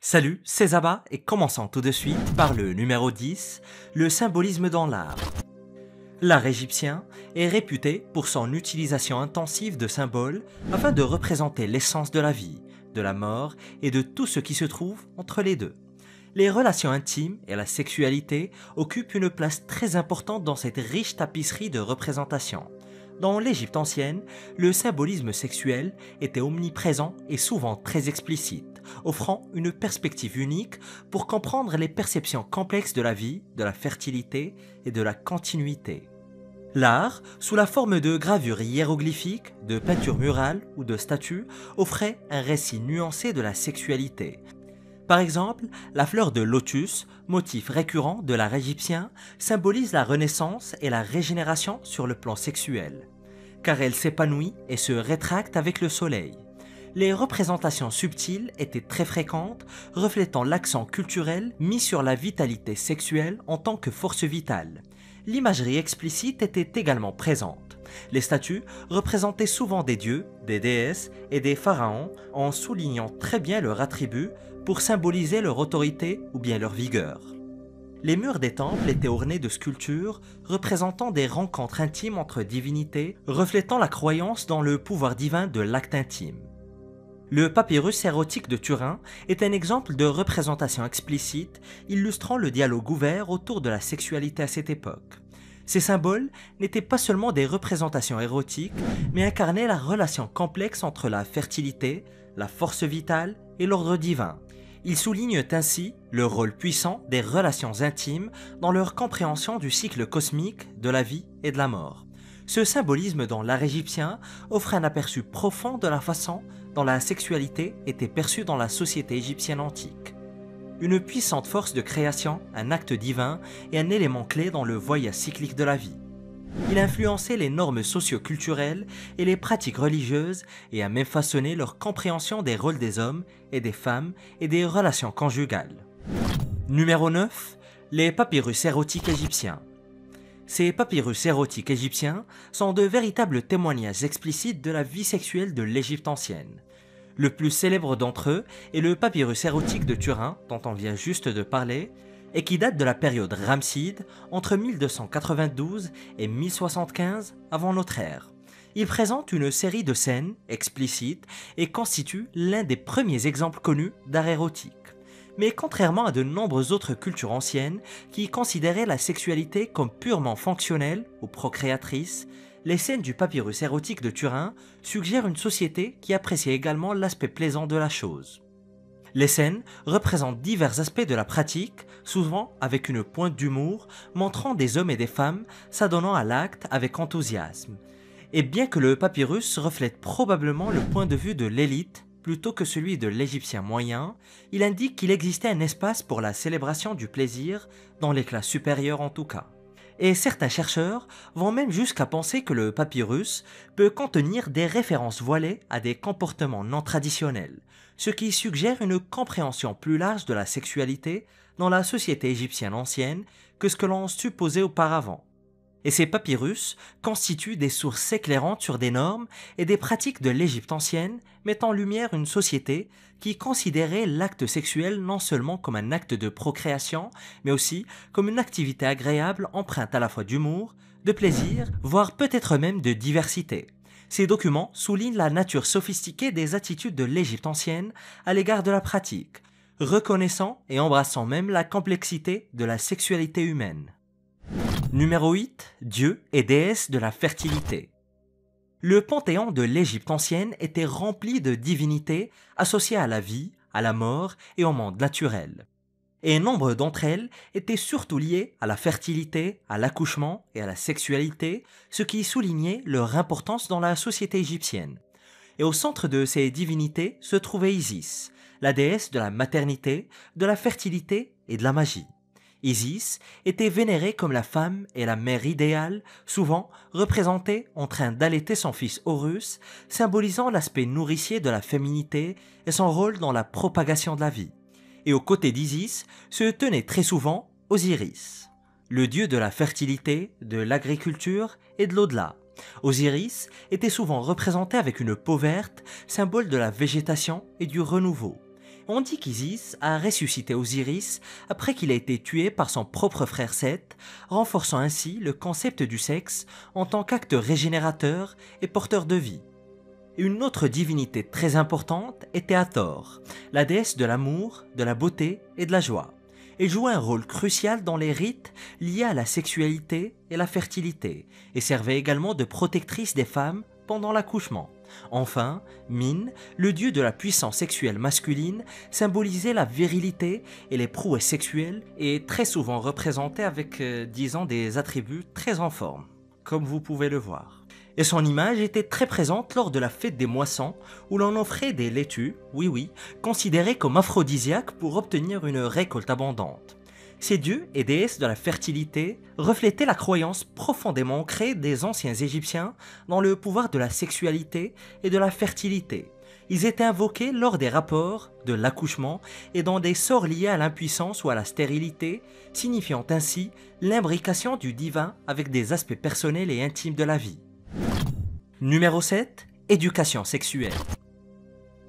Salut, c'est Zaba et commençons tout de suite par le numéro 10, le symbolisme dans l'art. L'art égyptien est réputé pour son utilisation intensive de symboles afin de représenter l'essence de la vie, de la mort et de tout ce qui se trouve entre les deux. Les relations intimes et la sexualité occupent une place très importante dans cette riche tapisserie de représentations. Dans l'Égypte ancienne, le symbolisme sexuel était omniprésent et souvent très explicite, offrant une perspective unique pour comprendre les perceptions complexes de la vie, de la fertilité et de la continuité. L'art, sous la forme de gravures hiéroglyphiques, de peintures murales ou de statues, offrait un récit nuancé de la sexualité. Par exemple, la fleur de lotus, motif récurrent de l'art égyptien, symbolise la renaissance et la régénération sur le plan sexuel, car elle s'épanouit et se rétracte avec le soleil. Les représentations subtiles étaient très fréquentes, reflétant l'accent culturel mis sur la vitalité sexuelle en tant que force vitale. L'imagerie explicite était également présente. Les statues représentaient souvent des dieux, des déesses et des pharaons en soulignant très bien leurs attributs pour symboliser leur autorité ou bien leur vigueur. Les murs des temples étaient ornés de sculptures représentant des rencontres intimes entre divinités, reflétant la croyance dans le pouvoir divin de l'acte intime. Le papyrus érotique de Turin est un exemple de représentation explicite illustrant le dialogue ouvert autour de la sexualité à cette époque. Ces symboles n'étaient pas seulement des représentations érotiques, mais incarnaient la relation complexe entre la fertilité, la force vitale et l'ordre divin. Ils soulignent ainsi le rôle puissant des relations intimes dans leur compréhension du cycle cosmique, de la vie et de la mort. Ce symbolisme dans l'art égyptien offre un aperçu profond de la façon dont la sexualité était perçue dans la société égyptienne antique. Une puissante force de création, un acte divin et un élément clé dans le voyage cyclique de la vie. Il influençait les normes socio-culturelles et les pratiques religieuses et a même façonné leur compréhension des rôles des hommes et des femmes et des relations conjugales. Numéro 9. Les papyrus érotiques égyptiens. Ces papyrus érotiques égyptiens sont de véritables témoignages explicites de la vie sexuelle de l'Égypte ancienne. Le plus célèbre d'entre eux est le papyrus érotique de Turin, dont on vient juste de parler, et qui date de la période ramesside entre 1292 et 1075 avant notre ère. Il présente une série de scènes explicites et constitue l'un des premiers exemples connus d'art érotique. Mais contrairement à de nombreuses autres cultures anciennes qui considéraient la sexualité comme purement fonctionnelle ou procréatrice, les scènes du papyrus érotique de Turin suggèrent une société qui appréciait également l'aspect plaisant de la chose. Les scènes représentent divers aspects de la pratique, souvent avec une pointe d'humour, montrant des hommes et des femmes s'adonnant à l'acte avec enthousiasme. Et bien que le papyrus reflète probablement le point de vue de l'élite plutôt que celui de l'Égyptien moyen, il indique qu'il existait un espace pour la célébration du plaisir, dans les classes supérieures en tout cas. Et certains chercheurs vont même jusqu'à penser que le papyrus peut contenir des références voilées à des comportements non traditionnels, ce qui suggère une compréhension plus large de la sexualité dans la société égyptienne ancienne que ce que l'on supposait auparavant. Et ces papyrus constituent des sources éclairantes sur des normes et des pratiques de l'Égypte ancienne, mettant en lumière une société qui considérait l'acte sexuel non seulement comme un acte de procréation, mais aussi comme une activité agréable empreinte à la fois d'humour, de plaisir, voire peut-être même de diversité. Ces documents soulignent la nature sophistiquée des attitudes de l'Égypte ancienne à l'égard de la pratique, reconnaissant et embrassant même la complexité de la sexualité humaine. Numéro 8. Dieux et déesses de la fertilité. Le panthéon de l'Égypte ancienne était rempli de divinités associées à la vie, à la mort et au monde naturel. Et nombre d'entre elles étaient surtout liées à la fertilité, à l'accouchement et à la sexualité, ce qui soulignait leur importance dans la société égyptienne. Et au centre de ces divinités se trouvait Isis, la déesse de la maternité, de la fertilité et de la magie. Isis était vénérée comme la femme et la mère idéale, souvent représentée en train d'allaiter son fils Horus, symbolisant l'aspect nourricier de la féminité et son rôle dans la propagation de la vie. Et aux côtés d'Isis se tenait très souvent Osiris, le dieu de la fertilité, de l'agriculture et de l'au-delà. Osiris était souvent représenté avec une peau verte, symbole de la végétation et du renouveau. On dit qu'Isis a ressuscité Osiris après qu'il a été tué par son propre frère Seth, renforçant ainsi le concept du sexe en tant qu'acte régénérateur et porteur de vie. Une autre divinité très importante était Hathor, la déesse de l'amour, de la beauté et de la joie. Elle jouait un rôle crucial dans les rites liés à la sexualité et la fertilité, et servait également de protectrice des femmes pendant l'accouchement. Enfin, Min, le dieu de la puissance sexuelle masculine, symbolisait la virilité et les prouesses sexuelles et très souvent représenté avec, disons, des attributs très en forme, comme vous pouvez le voir. Et son image était très présente lors de la fête des moissons où l'on offrait des laitues, oui, considérés comme aphrodisiaques pour obtenir une récolte abondante. Ces dieux et déesses de la fertilité reflétaient la croyance profondément ancrée des anciens Égyptiens dans le pouvoir de la sexualité et de la fertilité. Ils étaient invoqués lors des rapports, de l'accouchement et dans des sorts liés à l'impuissance ou à la stérilité, signifiant ainsi l'imbrication du divin avec des aspects personnels et intimes de la vie. Numéro 7. Éducation sexuelle.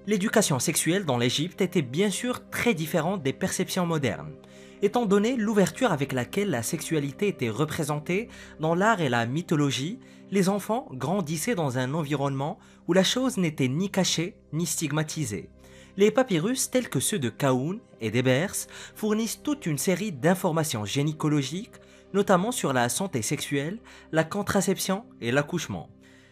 L'éducation sexuelle dans l'Égypte était bien sûr très différente des perceptions modernes, étant donné l'ouverture avec laquelle la sexualité était représentée dans l'art et la mythologie. Les enfants grandissaient dans un environnement où la chose n'était ni cachée ni stigmatisée. Les papyrus tels que ceux de Khaoun et d'Ebers fournissent toute une série d'informations gynécologiques, notamment sur la santé sexuelle, la contraception et l'accouchement.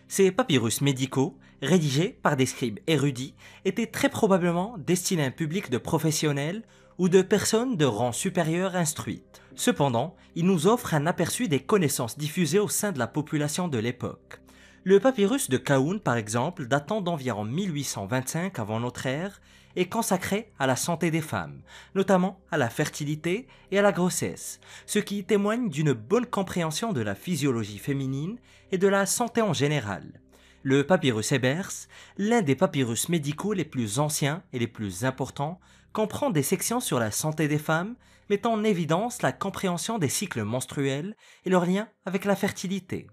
Ces papyrus médicaux, rédigés par des scribes érudits, étaient très probablement destinés à un public de professionnels ou de personnes de rang supérieur instruites. Cependant, ils nous offrent un aperçu des connaissances diffusées au sein de la population de l'époque. Le papyrus de Khaoun, par exemple, datant d'environ 1825 avant notre ère, est consacré à la santé des femmes, notamment à la fertilité et à la grossesse, ce qui témoigne d'une bonne compréhension de la physiologie féminine et de la santé en général. Le papyrus Ebers, l'un des papyrus médicaux les plus anciens et les plus importants, comprend des sections sur la santé des femmes, mettant en évidence la compréhension des cycles menstruels et leur lien avec la fertilité.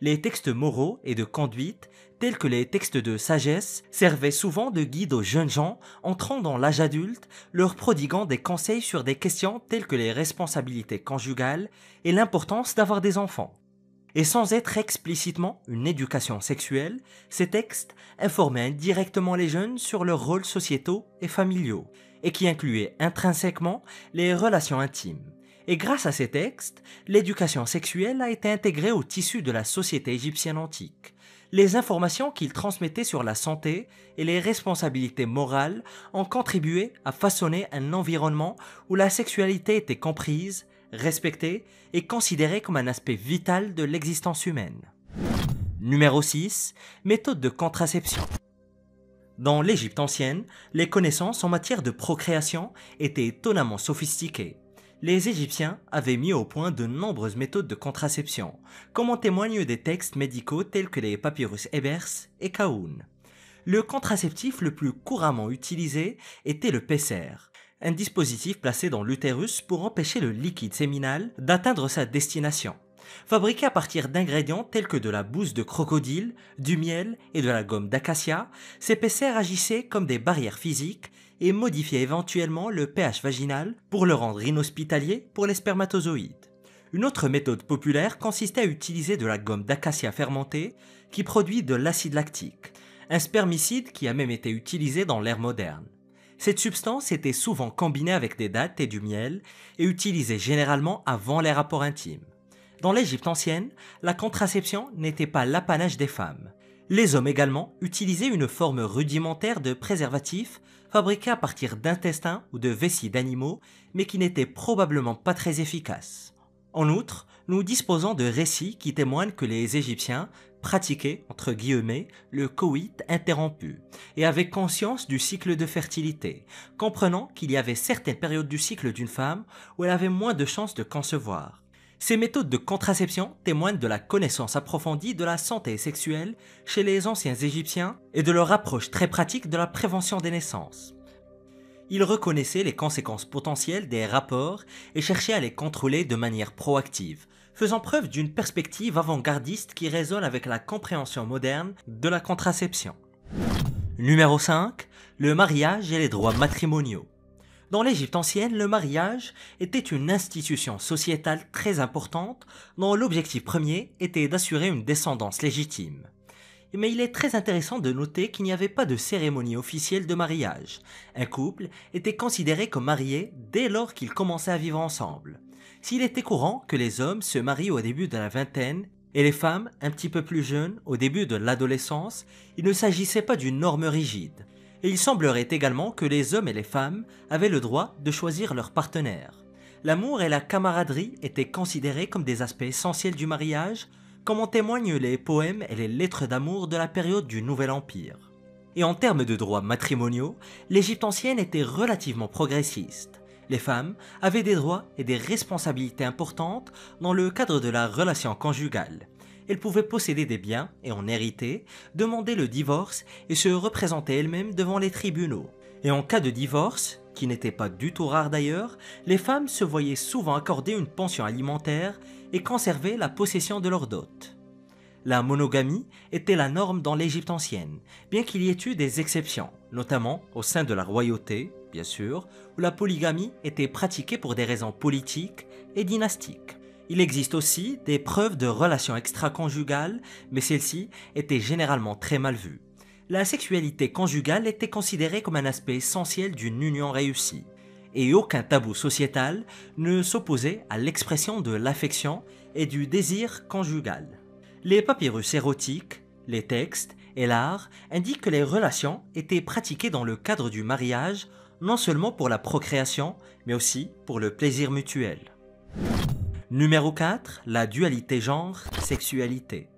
Les textes moraux et de conduite, tels que les textes de sagesse, servaient souvent de guide aux jeunes gens entrant dans l'âge adulte, leur prodiguant des conseils sur des questions telles que les responsabilités conjugales et l'importance d'avoir des enfants. Et sans être explicitement une éducation sexuelle, ces textes informaient indirectement les jeunes sur leurs rôles sociétaux et familiaux, et qui incluaient intrinsèquement les relations intimes. Et grâce à ces textes, l'éducation sexuelle a été intégrée au tissu de la société égyptienne antique. Les informations qu'ils transmettaient sur la santé et les responsabilités morales ont contribué à façonner un environnement où la sexualité était comprise, respectée et considérée comme un aspect vital de l'existence humaine. Numéro 6. Méthode de contraception. Dans l'Égypte ancienne, les connaissances en matière de procréation étaient étonnamment sophistiquées. Les Égyptiens avaient mis au point de nombreuses méthodes de contraception, comme en témoignent des textes médicaux tels que les papyrus Ebers et Khaoun. Le contraceptif le plus couramment utilisé était le pesser, un dispositif placé dans l'utérus pour empêcher le liquide séminal d'atteindre sa destination. Fabriqué à partir d'ingrédients tels que de la bouse de crocodile, du miel et de la gomme d'acacia, ces pessers agissaient comme des barrières physiques et modifiaient éventuellement le pH vaginal pour le rendre inhospitalier pour les spermatozoïdes. Une autre méthode populaire consistait à utiliser de la gomme d'acacia fermentée qui produit de l'acide lactique, un spermicide qui a même été utilisé dans l'ère moderne. Cette substance était souvent combinée avec des dattes et du miel et utilisée généralement avant les rapports intimes. Dans l'Égypte ancienne, la contraception n'était pas l'apanage des femmes. Les hommes également utilisaient une forme rudimentaire de préservatif fabriqué à partir d'intestins ou de vessie d'animaux, mais qui n'était probablement pas très efficace. En outre, nous disposons de récits qui témoignent que les Égyptiens pratiquaient, entre guillemets, le coït interrompu, et avaient conscience du cycle de fertilité, comprenant qu'il y avait certaines périodes du cycle d'une femme où elle avait moins de chances de concevoir. Ces méthodes de contraception témoignent de la connaissance approfondie de la santé sexuelle chez les anciens Égyptiens et de leur approche très pratique de la prévention des naissances. Ils reconnaissaient les conséquences potentielles des rapports et cherchaient à les contrôler de manière proactive, faisant preuve d'une perspective avant-gardiste qui résonne avec la compréhension moderne de la contraception. Numéro 5. Le mariage et les droits matrimoniaux. Dans l'Égypte ancienne, le mariage était une institution sociétale très importante dont l'objectif premier était d'assurer une descendance légitime. Mais il est très intéressant de noter qu'il n'y avait pas de cérémonie officielle de mariage. Un couple était considéré comme marié dès lors qu'ils commençaient à vivre ensemble. S'il était courant que les hommes se marient au début de la vingtaine et les femmes un petit peu plus jeunes au début de l'adolescence, il ne s'agissait pas d'une norme rigide. Et il semblerait également que les hommes et les femmes avaient le droit de choisir leur partenaire. L'amour et la camaraderie étaient considérés comme des aspects essentiels du mariage, comme en témoignent les poèmes et les lettres d'amour de la période du Nouvel Empire. Et en termes de droits matrimoniaux, l'Égypte ancienne était relativement progressiste. Les femmes avaient des droits et des responsabilités importantes dans le cadre de la relation conjugale. Elles pouvaient posséder des biens et en hériter, demander le divorce et se représenter elles-mêmes devant les tribunaux. Et en cas de divorce, qui n'était pas du tout rare d'ailleurs, les femmes se voyaient souvent accorder une pension alimentaire et conserver la possession de leur dot. La monogamie était la norme dans l'Égypte ancienne, bien qu'il y ait eu des exceptions, notamment au sein de la royauté, bien sûr, où la polygamie était pratiquée pour des raisons politiques et dynastiques. Il existe aussi des preuves de relations extra-conjugales, mais celles-ci étaient généralement très mal vues. La sexualité conjugale était considérée comme un aspect essentiel d'une union réussie, et aucun tabou sociétal ne s'opposait à l'expression de l'affection et du désir conjugal. Les papyrus érotiques, les textes et l'art indiquent que les relations étaient pratiquées dans le cadre du mariage, non seulement pour la procréation, mais aussi pour le plaisir mutuel. Numéro 4. La dualité genre-sexualité.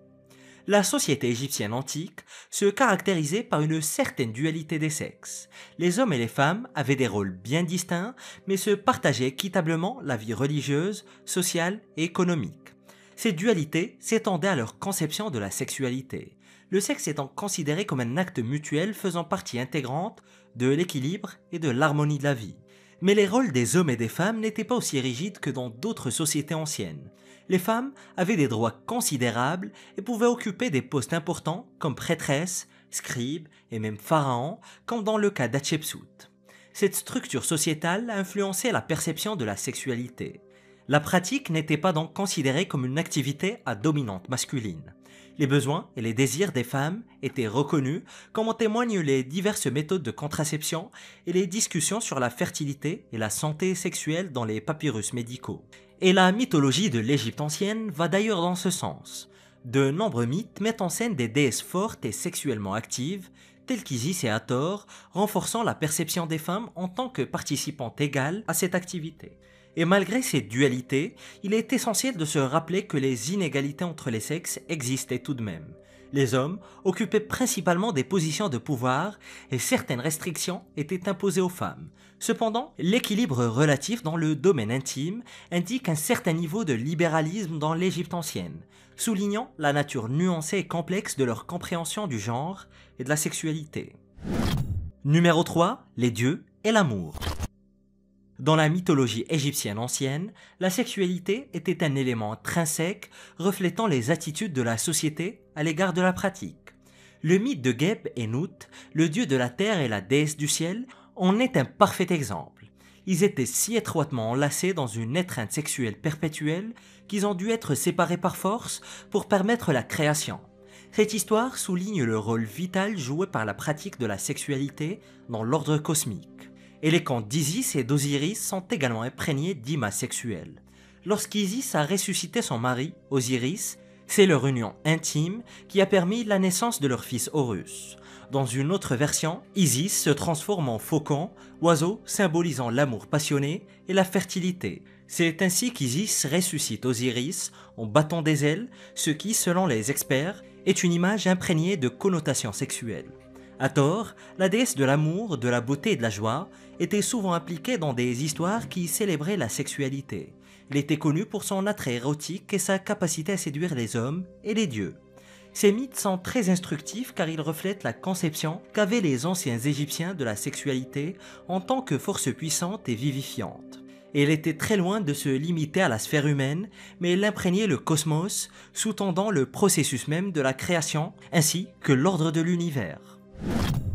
La société égyptienne antique se caractérisait par une certaine dualité des sexes. Les hommes et les femmes avaient des rôles bien distincts, mais se partageaient équitablement la vie religieuse, sociale et économique. Cette dualité s'étendait à leur conception de la sexualité, le sexe étant considéré comme un acte mutuel faisant partie intégrante de l'équilibre et de l'harmonie de la vie. Mais les rôles des hommes et des femmes n'étaient pas aussi rigides que dans d'autres sociétés anciennes. Les femmes avaient des droits considérables et pouvaient occuper des postes importants comme prêtresses, scribes et même pharaons, comme dans le cas d'Hatchepsout. Cette structure sociétale a influencé la perception de la sexualité. La pratique n'était pas donc considérée comme une activité à dominante masculine. Les besoins et les désirs des femmes étaient reconnus, comme en témoignent les diverses méthodes de contraception et les discussions sur la fertilité et la santé sexuelle dans les papyrus médicaux. Et la mythologie de l'Égypte ancienne va d'ailleurs dans ce sens. De nombreux mythes mettent en scène des déesses fortes et sexuellement actives, telles qu'Isis et Hathor, renforçant la perception des femmes en tant que participantes égales à cette activité. Et malgré cette dualité, il est essentiel de se rappeler que les inégalités entre les sexes existaient tout de même. Les hommes occupaient principalement des positions de pouvoir et certaines restrictions étaient imposées aux femmes. Cependant, l'équilibre relatif dans le domaine intime indique un certain niveau de libéralisme dans l'Égypte ancienne, soulignant la nature nuancée et complexe de leur compréhension du genre et de la sexualité. Numéro 3. Les dieux et l'amour. Dans la mythologie égyptienne ancienne, la sexualité était un élément intrinsèque reflétant les attitudes de la société à l'égard de la pratique. Le mythe de Geb et Nout, le dieu de la terre et la déesse du ciel, en est un parfait exemple. Ils étaient si étroitement enlacés dans une étreinte sexuelle perpétuelle qu'ils ont dû être séparés par force pour permettre la création. Cette histoire souligne le rôle vital joué par la pratique de la sexualité dans l'ordre cosmique. Et les contes d'Isis et d'Osiris sont également imprégnés d'images sexuelles. Lorsqu'Isis a ressuscité son mari, Osiris, c'est leur union intime qui a permis la naissance de leur fils Horus. Dans une autre version, Isis se transforme en faucon, oiseau symbolisant l'amour passionné et la fertilité. C'est ainsi qu'Isis ressuscite Osiris en battant des ailes, ce qui, selon les experts, est une image imprégnée de connotations sexuelles. Hathor, la déesse de l'amour, de la beauté et de la joie, était souvent impliquée dans des histoires qui célébraient la sexualité. Il était connu pour son attrait érotique et sa capacité à séduire les hommes et les dieux. Ces mythes sont très instructifs car ils reflètent la conception qu'avaient les anciens Égyptiens de la sexualité en tant que force puissante et vivifiante. Et elle était très loin de se limiter à la sphère humaine, mais elle imprégnait le cosmos, sous-tendant le processus même de la création ainsi que l'ordre de l'univers.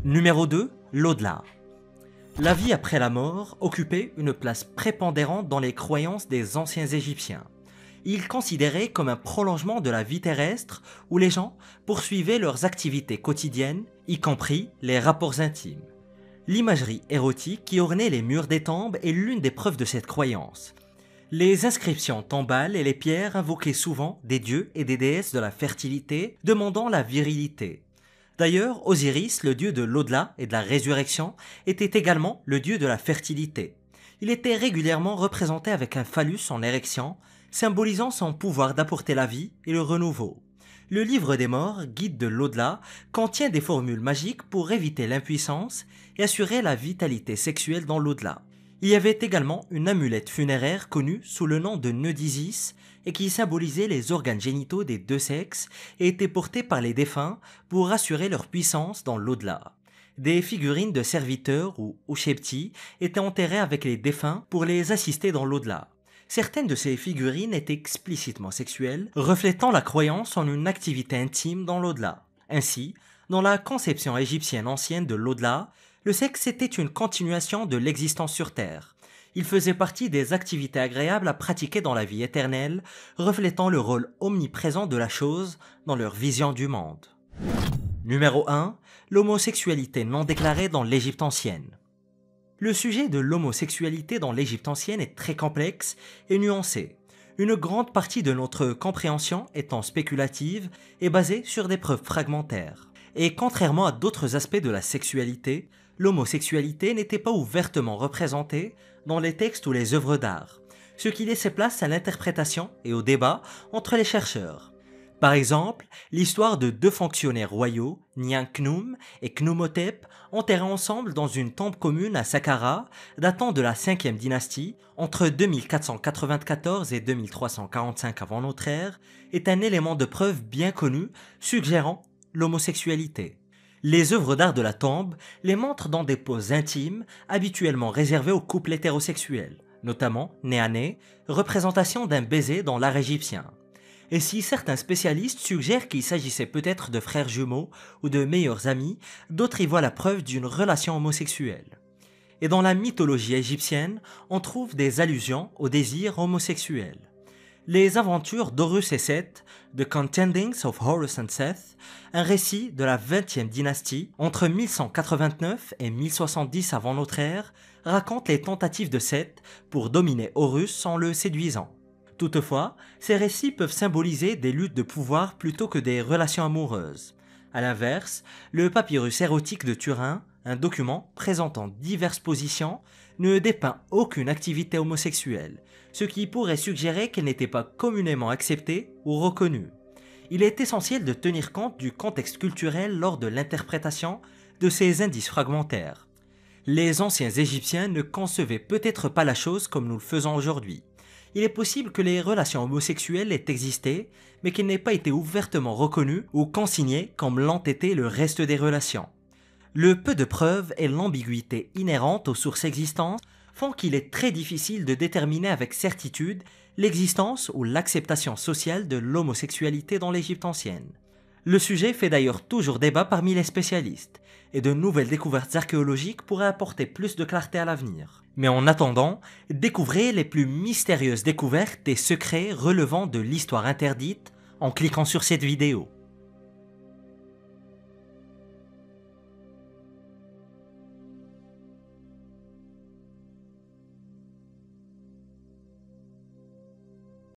Numéro 2, l'au-delà. La vie après la mort occupait une place prépondérante dans les croyances des anciens Égyptiens. Ils considéraient comme un prolongement de la vie terrestre où les gens poursuivaient leurs activités quotidiennes, y compris les rapports intimes. L'imagerie érotique qui ornait les murs des tombes est l'une des preuves de cette croyance. Les inscriptions tombales et les pierres invoquaient souvent des dieux et des déesses de la fertilité, demandant la virilité. D'ailleurs, Osiris, le dieu de l'au-delà et de la résurrection, était également le dieu de la fertilité. Il était régulièrement représenté avec un phallus en érection, symbolisant son pouvoir d'apporter la vie et le renouveau. Le livre des morts, guide de l'au-delà, contient des formules magiques pour éviter l'impuissance et assurer la vitalité sexuelle dans l'au-delà. Il y avait également une amulette funéraire connue sous le nom de nœud d'Isis et qui symbolisait les organes génitaux des deux sexes et était portée par les défunts pour assurer leur puissance dans l'au-delà. Des figurines de serviteurs ou ushebti étaient enterrées avec les défunts pour les assister dans l'au-delà. Certaines de ces figurines étaient explicitement sexuelles, reflétant la croyance en une activité intime dans l'au-delà. Ainsi, dans la conception égyptienne ancienne de l'au-delà, le sexe était une continuation de l'existence sur Terre. Il faisait partie des activités agréables à pratiquer dans la vie éternelle, reflétant le rôle omniprésent de la chose dans leur vision du monde. Numéro 1. L'homosexualité non déclarée dans l'Égypte ancienne. Le sujet de l'homosexualité dans l'Égypte ancienne est très complexe et nuancé. Une grande partie de notre compréhension étant spéculative et basée sur des preuves fragmentaires. Et contrairement à d'autres aspects de la sexualité, l'homosexualité n'était pas ouvertement représentée dans les textes ou les œuvres d'art, ce qui laissait place à l'interprétation et au débat entre les chercheurs. Par exemple, l'histoire de deux fonctionnaires royaux, Nyankhnum et Khnumhotep, enterrés ensemble dans une tombe commune à Saqqara, datant de la 5e dynastie, entre 2494 et 2345 avant notre ère, est un élément de preuve bien connu suggérant l'homosexualité. Les œuvres d'art de la tombe les montrent dans des poses intimes, habituellement réservées aux couples hétérosexuels, notamment nez à nez, représentation d'un baiser dans l'art égyptien. Et si certains spécialistes suggèrent qu'il s'agissait peut-être de frères jumeaux ou de meilleurs amis, d'autres y voient la preuve d'une relation homosexuelle. Et dans la mythologie égyptienne, on trouve des allusions au désir homosexuel. Les aventures d'Horus et Seth, The Contendings of Horus and Seth, un récit de la 20e dynastie, entre 1189 et 1070 avant notre ère, raconte les tentatives de Seth pour dominer Horus en le séduisant. Toutefois, ces récits peuvent symboliser des luttes de pouvoir plutôt que des relations amoureuses. A l'inverse, le papyrus érotique de Turin, un document présentant diverses positions, ne dépeint aucune activité homosexuelle, ce qui pourrait suggérer qu'elle n'était pas communément acceptée ou reconnue. Il est essentiel de tenir compte du contexte culturel lors de l'interprétation de ces indices fragmentaires. Les anciens Égyptiens ne concevaient peut-être pas la chose comme nous le faisons aujourd'hui. Il est possible que les relations homosexuelles aient existé, mais qu'elles n'aient pas été ouvertement reconnues ou consignées comme l'ont été le reste des relations. Le peu de preuves et l'ambiguïté inhérente aux sources existantes font qu'il est très difficile de déterminer avec certitude l'existence ou l'acceptation sociale de l'homosexualité dans l'Égypte ancienne. Le sujet fait d'ailleurs toujours débat parmi les spécialistes, et de nouvelles découvertes archéologiques pourraient apporter plus de clarté à l'avenir. Mais en attendant, découvrez les plus mystérieuses découvertes et secrets relevant de l'histoire interdite en cliquant sur cette vidéo.